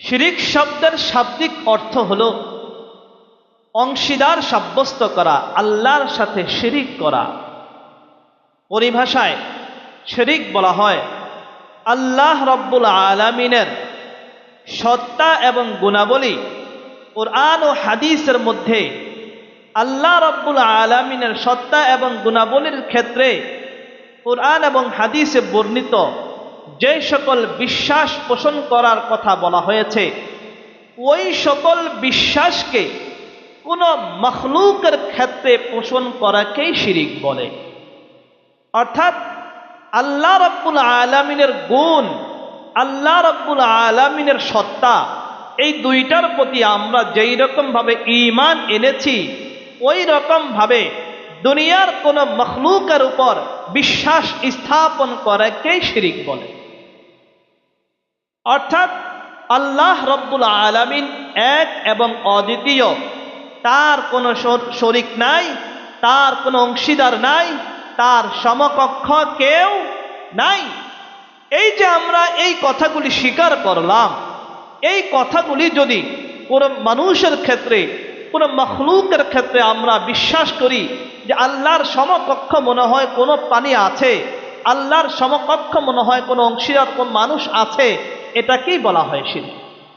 শিরিক শব্দের শাব্দিক অর্থ হলো অংশীদার সাব্যস্ত করা, আল্লাহর সাথে শিরিক করা। পরিভাষায় শিরিক বলা হয় আল্লাহ রব্বুল আলামিনের সত্তা এবং গুণাবলী কুরআন ও হাদিসের মধ্যে আল্লাহ রব্বুল আলামিনের সত্তা এবং গুণাবলীর ক্ষেত্রে কুরআন এবং হাদিসে বর্ণিত যে সকল বিশ্বাস পোষণ করার কথা বলা হয়েছে, ওই সকল বিশ্বাসকে কোনো মখলুকের ক্ষেত্রে পোষণ করাকেই শিরিক বলে। অর্থাৎ আল্লাহ রব্বুল আলামিনের গুণ, আল্লাহ রব্বুল আলামিনের সত্তা, এই দুইটার প্রতি আমরা যেই রকমভাবে ঈমান এনেছি, ওই রকমভাবে দুনিয়ার কোনো মখলুকের উপর বিশ্বাস স্থাপন করাকেই শিরিক বলে। অর্থাৎ আল্লাহ রব্বুল আলামিন এক এবং অদ্বিতীয়, তার কোনো শরীক নাই, তার কোনো অংশীদার নাই, তার সমকক্ষ কেউ নাই। এই যে আমরা এই কথাগুলি স্বীকার করলাম, এই কথাগুলি যদি কোনো মানুষের ক্ষেত্রে, কোনো মখলুকের ক্ষেত্রে আমরা বিশ্বাস করি যে আল্লাহর সমকক্ষ মনে হয় কোনো প্রাণী আছে, আল্লাহর সমকক্ষ মনে হয় কোনো অংশীদার কোন মানুষ আছে, এটাকেই বলা হয় শিরক।